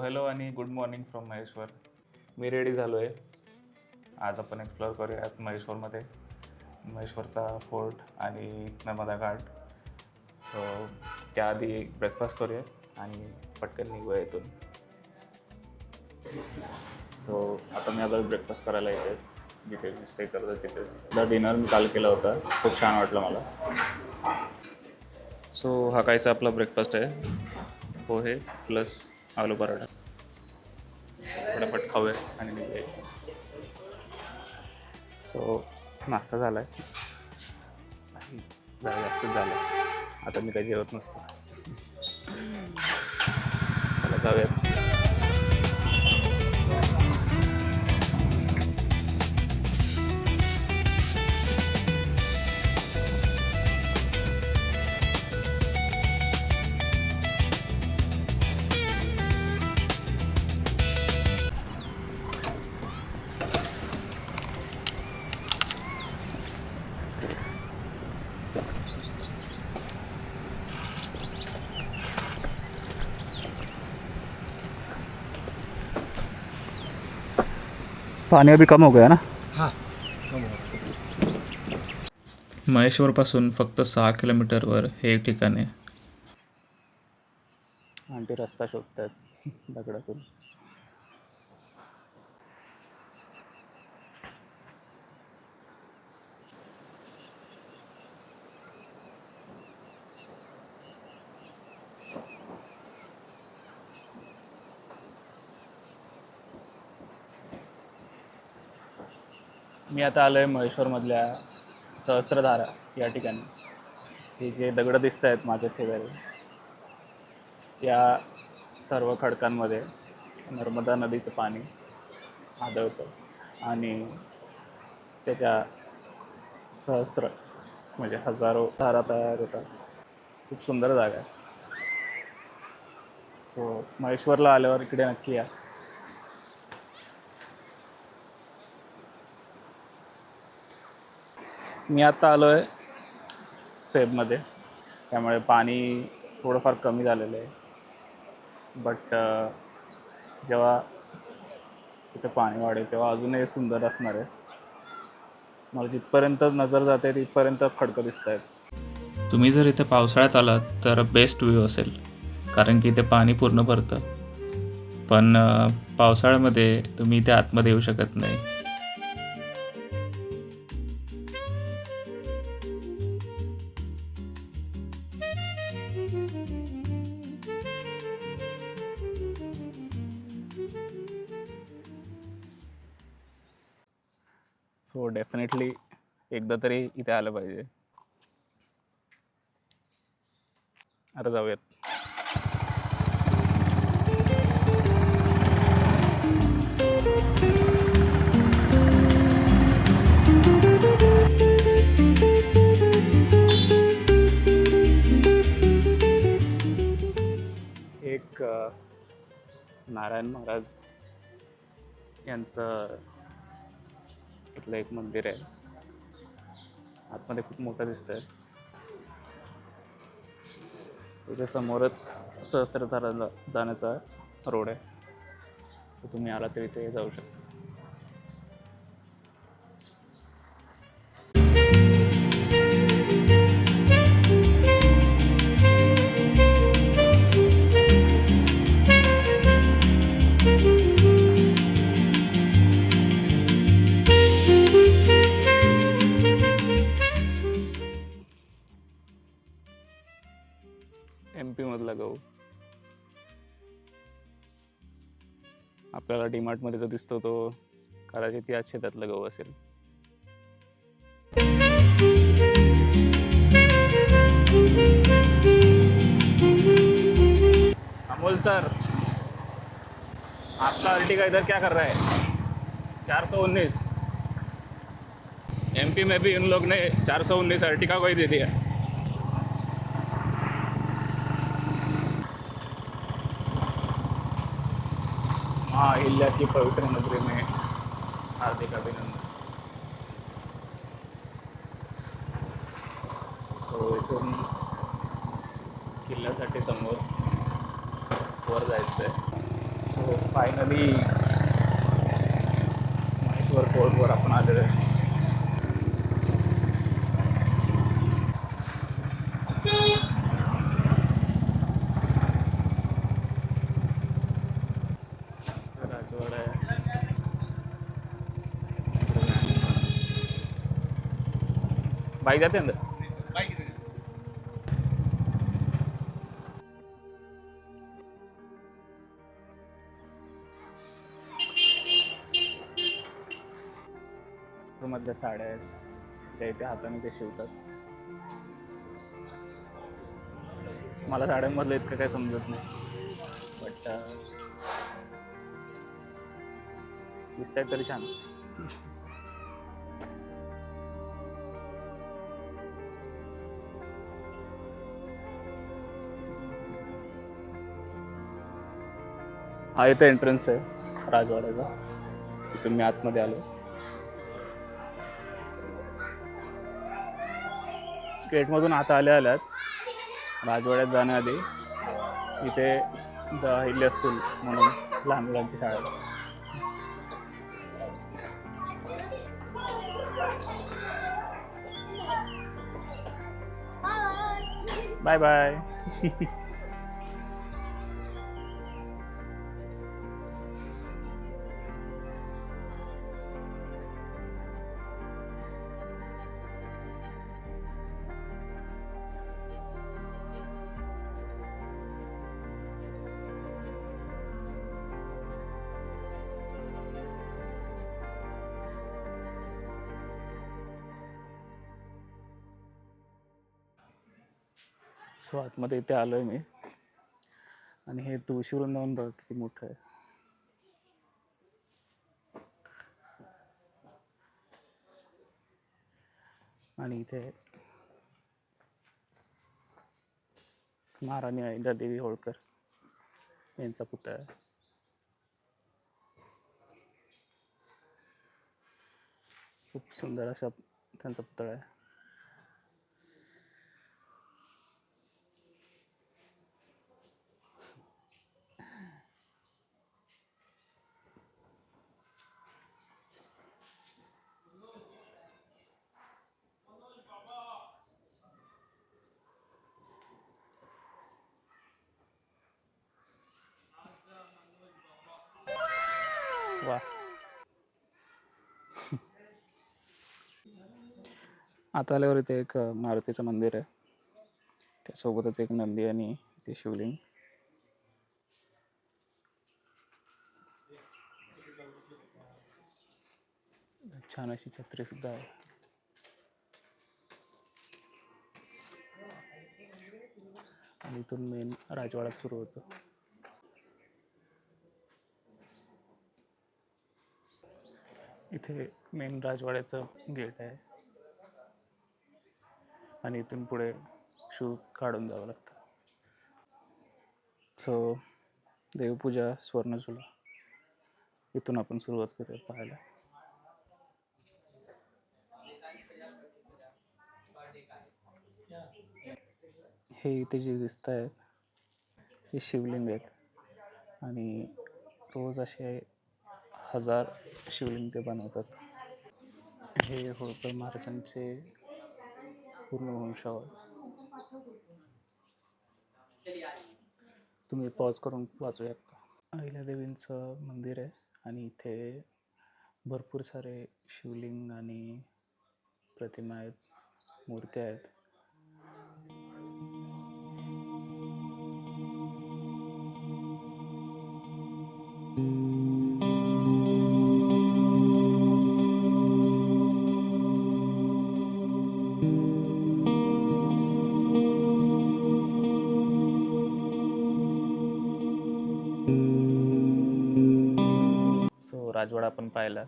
Hello आणि good morning from Maheshwar. Me ready झालो आहे. आज आपण एक्सप्लोअर करूयात महेश्वरमध्ये महेश्वरचा फोर्ट आणि नर्मदा घाट. सो त्याआधी ब्रेकफास्ट करूया आणि पटकन निघूया इथून. सो आता मी आता ब्रेकफास्ट करायला येतेच जिथे मी स्टे करतो तिथेच. डिनर मी काल केला होता, खूप छान वाटलं मला. सो हा कायचा आपला ब्रेकफास्ट आहे, पोहे प्लस आलू पराठा. फटाफट खाऊया आणि निघूया. सो नाश्ता झाला आहे, जरा जास्तच झालं. आता मी काही जेवत नसतो. चला जाऊयात. पानी अभी कम हो गया ना. हाँ कम हो रहा. महेश्वरपासून फक्त 6 किलोमीटरवर हे एक ठिकाण आहे. आंटी रस्ता शोधतात दगडातून. मी आता आलो आहे महेश्वरमधल्या सहस्त्रधारा या ठिकाणी. हे जे दगडं दिसत आहेत माझ्या शेजारी, या सर्व खडकांमध्ये नर्मदा नदीचं पाणी आढळतं आणि त्याच्या सहस्त्र म्हणजे हजारो धारा तयार होतात. खूप सुंदर जागा आहे. सो महेश्वरला आल्यावर इकडे नक्की या. मी आत्ता आलो आहे फेबमध्ये, त्यामुळे पाणी थोडंफार कमी झालेलं आहे. बट जेव्हा इथं पाणी वाढेल तेव्हा अजूनही सुंदर असणार आहे. मला जिथपर्यंत नजर जाते तिथपर्यंत खडकं दिसत आहेत. तुम्ही जर इथे पावसाळ्यात आलात तर बेस्ट व्ह्यू असेल, कारण की इथे पाणी पूर्ण भरतं. पण पावसाळ्यामध्ये तुम्ही इथे आतमध्ये येऊ शकत नाही. सो डेफिनेटली एकदा तरी इथे आलं पाहिजे. आता जाऊयात. एक नारायण महाराज यांचं इथलं एक मंदिर आहे. आतमध्ये खूप मोठं दिसतंय. इथे समोरच सहस्त्रधाराला जाण्याचा रोड आहे. तर तुम्ही आला तरी इथे जाऊ शकता. MP मधला गहू आपल्याला डीमार्टमध्ये जो दिसतो तो कदाचित याच शेतातला गहू असेल. अमोल सर, आपका अर्टिगा इधर क्या कर रहा है? 419. MP में भी इन लोग ने 419 अर्टिगा को ही दे दिया. हाँ, अहिल्या की पवित्र नगरी में हार्दिक अभिनंदन. सो इथून किल्ल्यासाठी समोर वर जायचं आहे. सो फायनली महेश्वर फोर्टवर आपण आलेलो आहे. राजवाडा आहे. बाईक जाते अंदर. मधल्या साड्या आहेत ज्या इथे हाताने ते शिवतात. मला साड्यांमधलं इतकं काही समजत नाही, बट दिसत आहेत तरी छान. हा इथे एंट्रन्स आहे राजवाड्याचा. इथून मी आतमध्ये आलो. गेटमधून आता आल्याच राजवाड्यात जाण्याआधी इथे द अहिल्या स्कूल म्हणून लहान मुलांची शाळा आहे. Bye bye. सो आतमध्ये इथे आलो आहे मी. आणि हे तुळशी वृंदावन बघ किती मोठं आहे. आणि इथे महाराणी अहिल्यादेवी होळकर यांचा पुतळा आहे. खूप सुंदर असा त्यांचा पुतळा आहे. वा. आता आल्यावर इथे एक मारुतीचं मंदिर आहे. त्यासोबतच एक नंदी आणि इथे शिवलिंग. छान अशी छत्री सुद्धा आहे. आणि इथून मेन राजवाडा सुरू होतो. इथे मेन राजवाड्याचं गेट आहे आणि इथून पुढे शूज काढून जावं लागतं. सो देवपूजा स्वर्णचूला इथून आपण सुरुवात करूया पाहायला. हे इथे जे दिसत आहेत हे शिवलिंग आहेत आणि रोज असे 1000 शिवलिंग ते बनवतात. हे होळकर महाराजांचे पूर्ण वंशावळ. तुम्ही पॉज करून वाचू शकता. अहिल्यादेवींचं मंदिर आहे आणि इथे भरपूर सारे शिवलिंग आणि प्रतिमा आहेत, मूर्त्या आहेत. सो राजवाडा आपण पाहिला.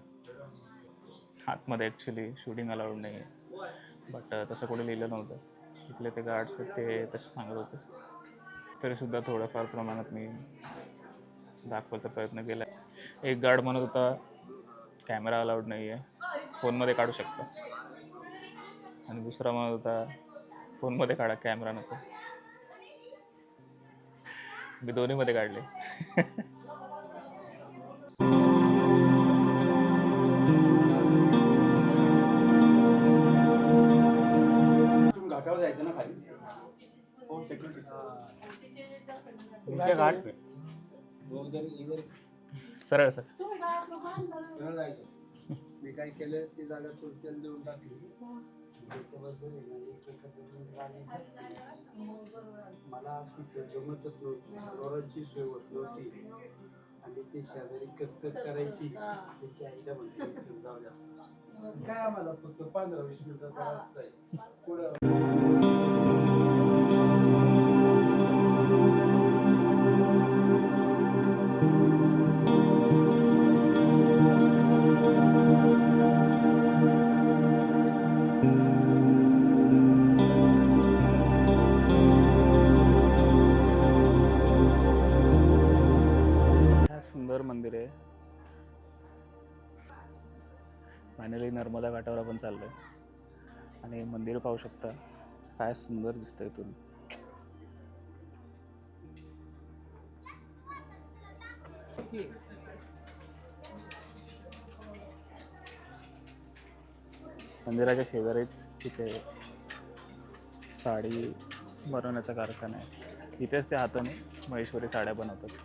आतमध्ये ॲक्च्युली शूटिंग अलाउड नाही आहे, बट तसं कोणी लिहिलं नव्हतं. तिथले ते गार्ड्स आहेत ते तसं सांगत होते. तरीसुद्धा थोड्याफार प्रमाणात मी दाखवायचा प्रयत्न केला. एक गार्ड म्हणत होता कॅमेरा अलाउड नाही आहे, फोनमध्ये काढू शकता. आणि दुसरा म्हणत होता फोनमध्ये काढा, कॅमेरा नको. मी दोन्हीमध्ये काढले. घाटावर जायचं ना खाली हो सेक्युरिटी नीचे घाट पे सरळ सर मी काय केलं ती जागा सोडून देऊन टाकली मला जमतच नव्हती रोरांची सोय होत नव्हती आणि ते शेजारी कचकच करायची त्याची आईला म्हणते जाऊ द्या काय आम्हाला फक्त 15-20 मिनिटाचा रस्ता आहे पुढं काय सुंदर मंदिर आहे. फायनली नर्मदा घाटावर आपण चाललोय आणि मंदिर पाहू शकता काय सुंदर दिसतंय इथून. मंदिराच्या शेजारीच इथे साडी बनवण्याचा कारखाना आहे. इथेच ते हाताने महेश्वरी साड्या बनवतात.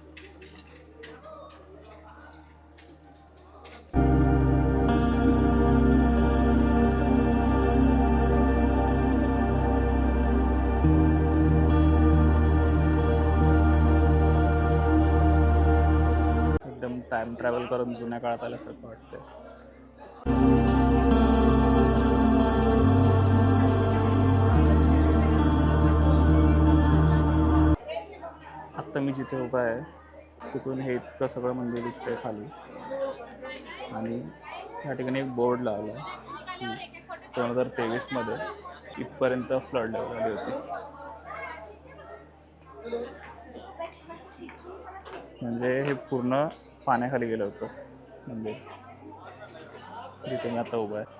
एकदम टाइम ट्रॅव्हल करून जुन्या काळात आल्यासारखं वाटतंय. आत्ता मी जिथे उभा आहे तिथून हे इतकं सगळं मंदिर दिसतंय खाली आणि या ठिकाणी एक बोर्ड लावला आहे की 2023मध्ये इथपर्यंत फ्लड झाली होती. म्हणजे हे पूर्ण पाण्याखाली गेलं होतं मंदिर जिथे मी आता उभा आहे.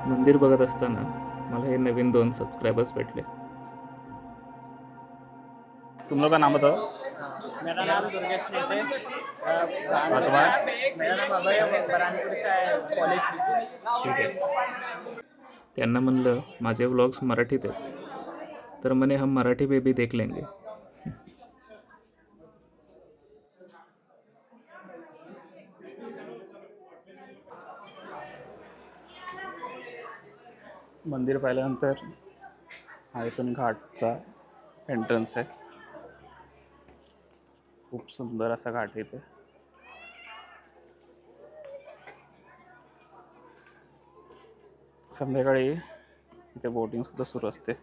मंदिर बघत असताना मला हे नवीन 2 सबस्क्रायबर्स भेटले. तुम लोग का नाम बताओ. मेरा नाम दुर्गेश नेते और तुम्हारा? मेरा नाम अभय बरानपुर से है कॉलेज से. ठीक आहे. त्यांना म्हणलं माझे व्लॉग्स मराठीत आहेत तर म्हणे हम मराठी में भी देख लेंगे. मंदिर पाहिल्यानंतर हा इथून घाटचा एंट्रन्स आहे. खूप सुंदर असा घाट आहे इथे. संध्याकाळी इथे बोटिंग सुद्धा सुरू असते.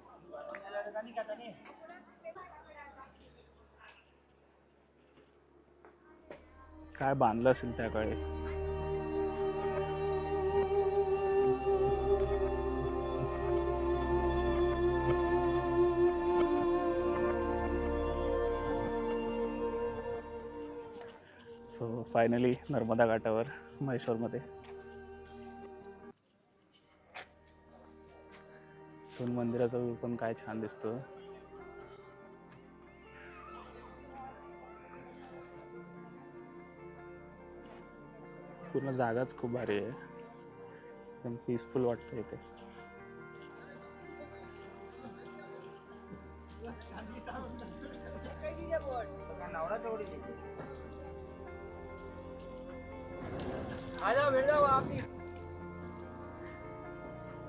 काय बांधलं असेल त्याकाळी. सो फायनली नर्मदा घाटावर म्हैसूरमध्ये इथून मंदिराचा व्ह्यू पण काय छान दिसतो. पूर्ण जागाच खूप भारी आहे. एकदम पीसफुल वाटतं इथे.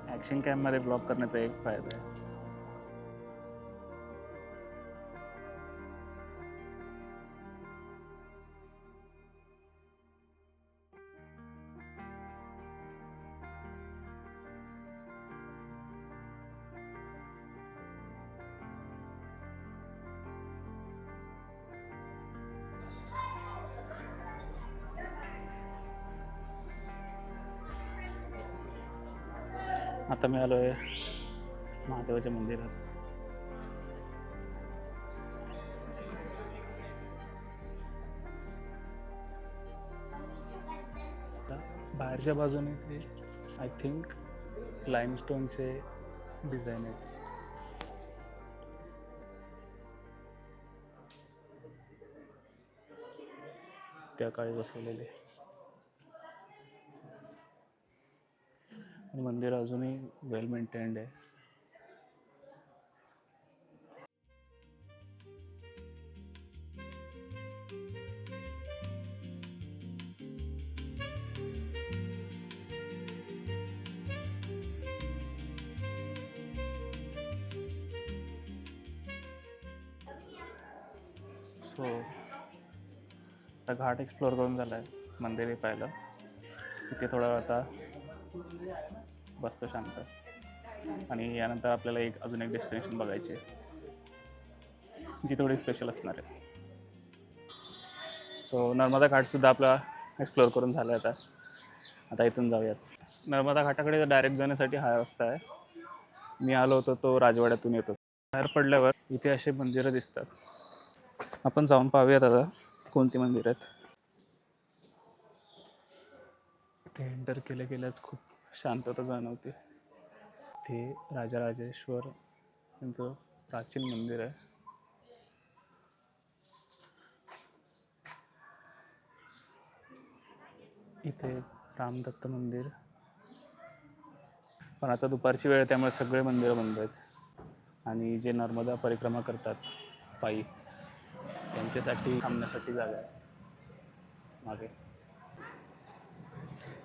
ॲक्शन कॅममध्ये ब्लॉग करण्याचा एक फायदा आहे. आता मी आलो आहे महादेवाच्या मंदिरात. बाहेरच्या बाजूने ते आय थिंक लाईमस्टोनचे डिझाईन आहेत. त्या काळी बसवलेले. मंदिर अजूनही वेल मेंटेन्ड आहे. सो आता घाट एक्सप्लोअर करून झाला आहे. मंदिर हे पाहिलं. इथे थोडा वेळ आता बसतो शांत. आणि यानंतर आपल्याला अजून एक डेस्टिनेशन बघायची आहे जी थोडी स्पेशल असणार आहे. सो नर्मदा घाटसुद्धा आपला एक्सप्लोअर करून झाला आहे. आता इथून जाऊयात. नर्मदा घाटाकडे डायरेक्ट जाण्यासाठी हा रस्ता आहे. मी आलो होतो तो राजवाड्यातून येतो. बाहेर पडल्यावर इथे असे मंदिरं दिसतात. आपण जाऊन पाहूयात आता कोणती मंदिर आहेत. इथे एंटर केल्या केल्याच खूप शांतता जाणवते. ते राजराजेश्वर यांचं प्राचीन मंदिर आहे. इथे रामदत्त मंदिर. पण आता दुपारची वेळ त्यामुळे सगळे मंदिरं बंद आहेत. आणि जे नर्मदा परिक्रमा करतात पायी त्यांच्यासाठी थांबण्यासाठी जागा आहे मागे.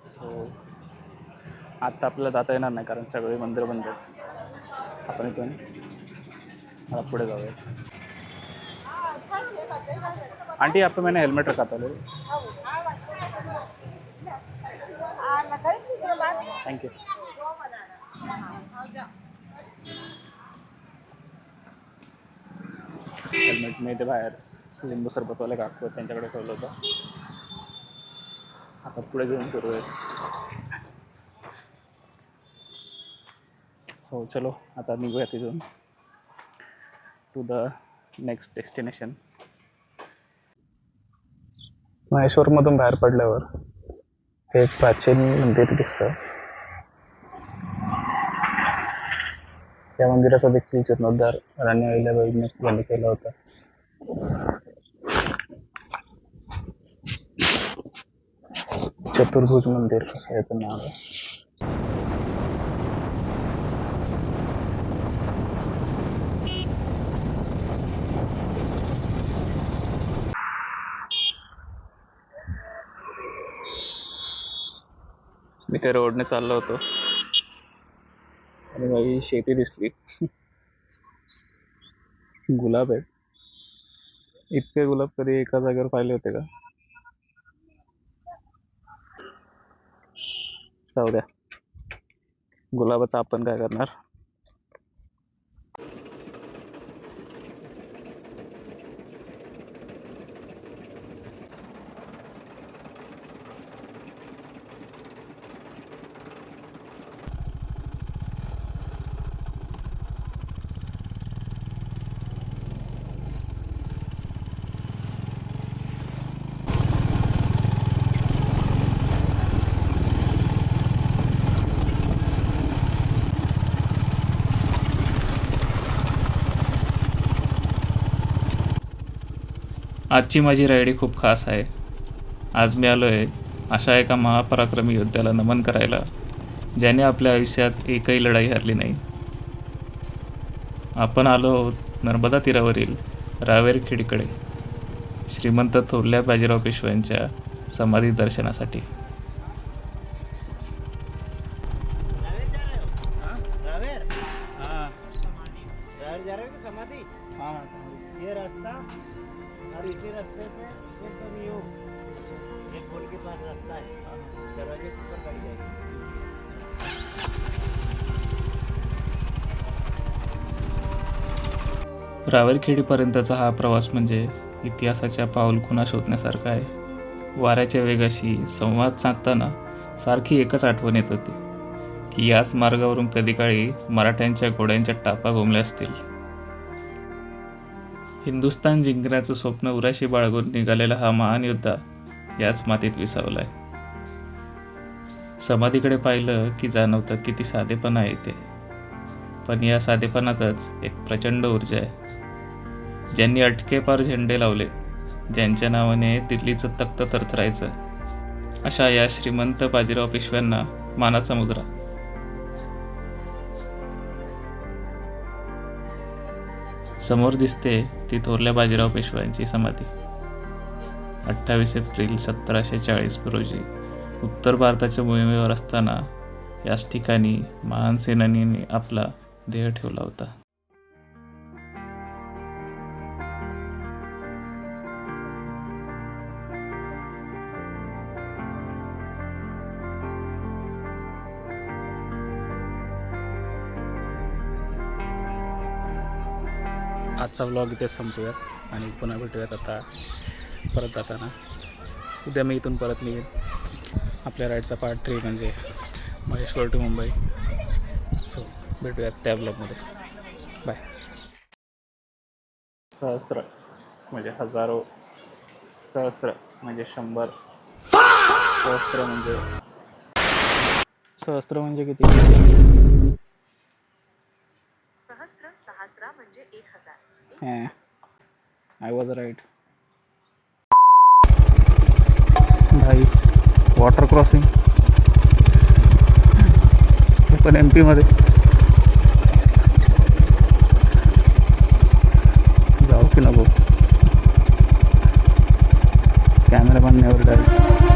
सो आत्ता आपल्याला जाता येणार नाही कारण सगळे मंदिरं बंद आहेत. आपण इथून मला पुढे जाऊया. आंटी यहाँ पे मैंने हेलमेट रखा था. Thank you. हेल्मेट मी इथे बाहेर लिंबू सरबतवाले काकू आहेत त्यांच्याकडे ठेवलं होतं. आता पुढे घेऊन फिरूयात. सो चलो आता निघूया तिथून टू द नेक्स्ट डेस्टिनेशन. महेश्वरमधून बाहेर पडल्यावर हे एक प्राचीन मंदिर दिसतं. या मंदिराचा देखील जीर्णोद्धार राणी अहिल्याबाई यांनी केला होता. चतुर्भुज मंदिर असं याचं नाव आहे. मी त्या रोडने चाललो होतो आणि माझी शेती दिसली. गुलाब आहेत. इतके गुलाब कधी एका जागेवर पाहिले होते का? जाऊ द्या, गुलाबाचं आपण काय करणार. आजची माझी रायडी खूप खास आहे. आज मी आलो आहे अशा एका महापराक्रमी योद्ध्याला नमन करायला ज्याने आपल्या आयुष्यात एकही लढाई हरली नाही. आपण आलो आहोत नर्मदा तीरावरील रावेरखेडीकडे श्रीमंत थोरल्या बाजीराव पेशव्यांच्या समाधी दर्शनासाठी. ये रास्ता और इसी रास्ते पे फिर तुम यूँ एक पुल के पास रास्ता है, दरवाजे के ऊपर कर जाएगी. रावेरखेडीपर्यंतचा हा प्रवास म्हणजे इतिहासाच्या पाऊलखुणा शोधण्यासारखा आहे. वाऱ्याच्या वेगाशी संवाद साधताना सारखी एकच आठवण येत होती. की याच मार्गावरून कधी काळी मराठ्यांच्या घोड्यांच्या टापा घुमल्या असतील. हिंदुस्थान जिंकण्याचं स्वप्न उराशी बाळगून निघालेला हा महान योद्धा याच मातीत विसावलाय. समाधीकडे पाहिलं की जाणवतं किती साधेपणा आहे ते, पण या साधेपणातच एक प्रचंड ऊर्जा आहे. ज्यांनी अटकेपार झेंडे लावले, ज्यांच्या नावाने दिल्लीचं तख्त थरथरायचं, अशा या श्रीमंत बाजीराव पेशव्यांना मानाचा मुजरा. समोर दिसते ती थोरल्या बाजीराव पेशव्यांची समाधी. 28 एप्रिल 1740 रोजी उत्तर भारताच्या मोहिमेवर असताना याच ठिकाणी महान सेनानीने आपला देह ठेवला होता. आजचा व्लॉग इथे संपूयात आणि पुन्हा भेटूयात आता परत जाताना. उद्या मी इथून परत निघेन. आपल्या राईडचा पार्ट 3 म्हणजे महेश्वर टू मुंबई. सो भेटूयात त्या ब्लॉगमध्ये. बाय. सहस्त्र म्हणजे हजारो, सहस्त्र म्हणजे 100, सहस्त्र म्हणजे किती? सहस्रा म्हणजे 1000. I was right. भाई वॉटर क्रॉसिंग हे पण MP मध्ये. जाऊ की नको? Cameraman never dies.